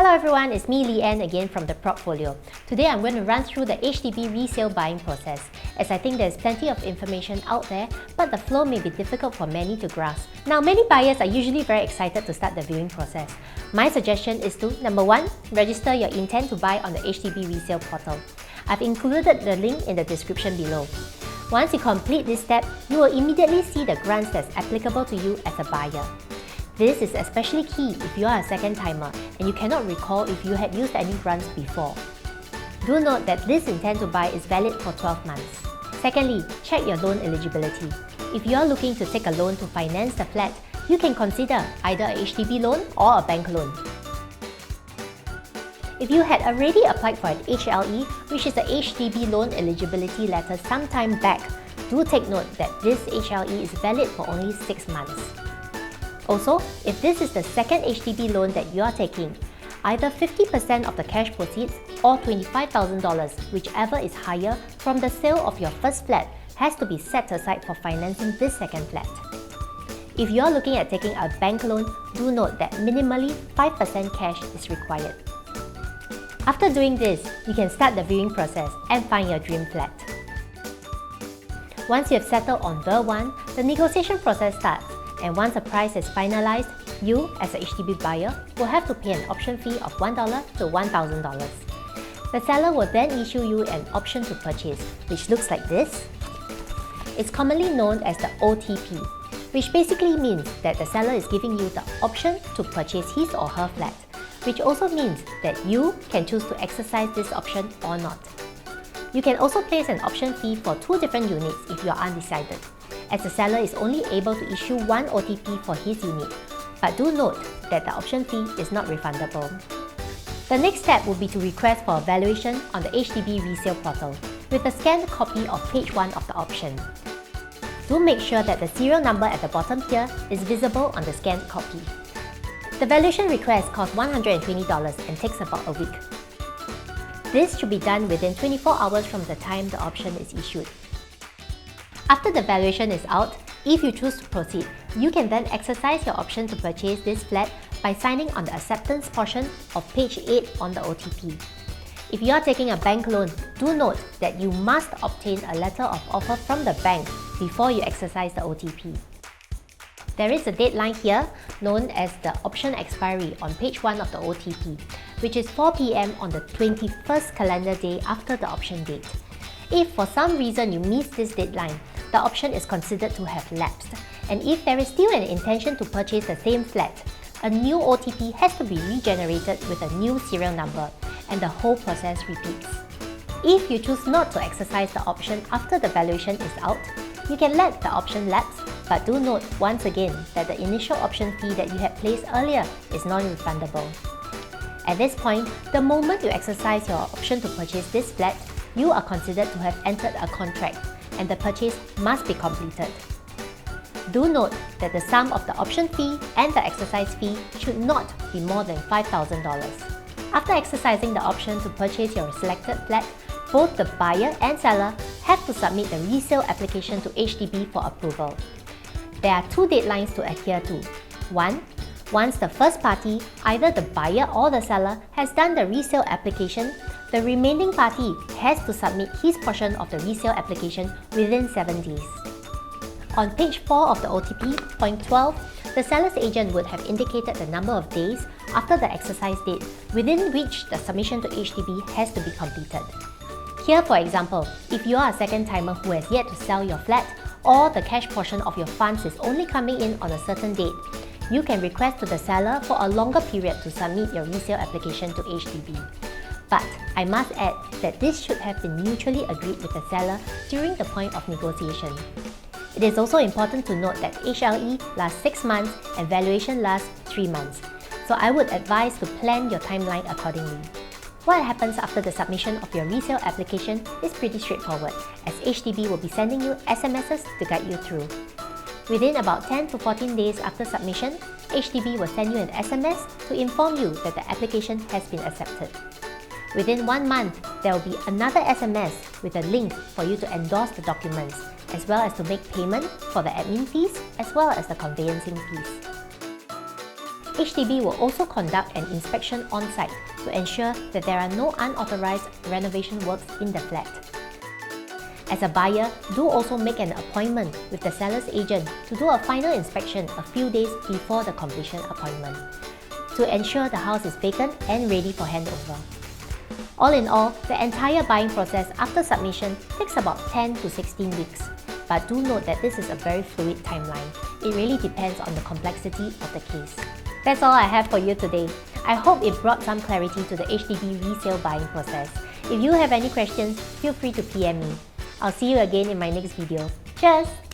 Hello everyone, it's me Leeann again from the Propfolio. Today I'm going to run through the HDB resale buying process, as I think there's plenty of information out there, but the flow may be difficult for many to grasp. Now, many buyers are usually very excited to start the viewing process. My suggestion is to, number 1, register your intent to buy on the HDB resale portal. I've included the link in the description below. Once you complete this step, you will immediately see the grants that's applicable to you as a buyer. This is especially key if you are a second timer and you cannot recall if you had used any grants before. Do note that this intent to buy is valid for 12 months. Secondly, check your loan eligibility. If you are looking to take a loan to finance the flat, you can consider either a HDB loan or a bank loan. If you had already applied for an HLE, which is a HDB loan eligibility letter sometime back, do take note that this HLE is valid for only 6 months. Also, if this is the second HDB loan that you are taking, either 50% of the cash proceeds or $25,000, whichever is higher, from the sale of your first flat has to be set aside for financing this second flat. If you are looking at taking a bank loan, do note that minimally 5% cash is required. After doing this, you can start the viewing process and find your dream flat. Once you have settled on the one, the negotiation process starts. And once the price is finalized, you, as a HDB buyer, will have to pay an option fee of $1 to $1,000. The seller will then issue you an option to purchase, which looks like this. It's commonly known as the OTP, which basically means that the seller is giving you the option to purchase his or her flat, which also means that you can choose to exercise this option or not. You can also place an option fee for 2 different units if you are undecided, as the seller is only able to issue 1 OTP for his unit, but do note that the option fee is not refundable. The next step will be to request for a valuation on the HDB resale portal with a scanned copy of page 1 of the option. Do make sure that the serial number at the bottom here is visible on the scanned copy. The valuation request costs $120 and takes about a week. This should be done within 24 hours from the time the option is issued. After the valuation is out, if you choose to proceed, you can then exercise your option to purchase this flat by signing on the acceptance portion of page 8 on the OTP. If you are taking a bank loan, do note that you must obtain a letter of offer from the bank before you exercise the OTP. There is a deadline here known as the option expiry on page 1 of the OTP, which is 4 p.m. on the 21st calendar day after the option date. If for some reason you miss this deadline, the option is considered to have lapsed, and if there is still an intention to purchase the same flat, a new OTP has to be regenerated with a new serial number, and the whole process repeats. If you choose not to exercise the option after the valuation is out, you can let the option lapse, but do note once again that the initial option fee that you had placed earlier is non-refundable. At this point, the moment you exercise your option to purchase this flat, you are considered to have entered a contract, and the purchase must be completed. Do note that the sum of the option fee and the exercise fee should not be more than $5,000. After exercising the option to purchase your selected flat, both the buyer and seller have to submit the resale application to HDB for approval. There are 2 deadlines to adhere to. 1. Once the first party, either the buyer or the seller, has done the resale application, the remaining party has to submit his portion of the resale application within 7 days. On page 4 of the OTP, point 12, the seller's agent would have indicated the number of days after the exercise date within which the submission to HDB has to be completed. Here, for example, if you are a second timer who has yet to sell your flat, or the cash portion of your funds is only coming in on a certain date, you can request to the seller for a longer period to submit your resale application to HDB. But I must add that this should have been mutually agreed with the seller during the point of negotiation. It is also important to note that HLE lasts 6 months and valuation lasts 3 months, so I would advise to plan your timeline accordingly. What happens after the submission of your resale application is pretty straightforward, as HDB will be sending you SMSs to guide you through. Within about 10 to 14 days after submission, HDB will send you an SMS to inform you that the application has been accepted. Within 1 month, there will be another SMS with a link for you to endorse the documents, as well as to make payment for the admin fees as well as the conveyancing fees. HDB will also conduct an inspection on-site to ensure that there are no unauthorized renovation works in the flat. As a buyer, do also make an appointment with the seller's agent to do a final inspection a few days before the completion appointment, to ensure the house is vacant and ready for handover. All in all, the entire buying process after submission takes about 10 to 16 weeks. But do note that this is a very fluid timeline. It really depends on the complexity of the case. That's all I have for you today. I hope it brought some clarity to the HDB resale buying process. If you have any questions, feel free to PM me. I'll see you again in my next video. Cheers!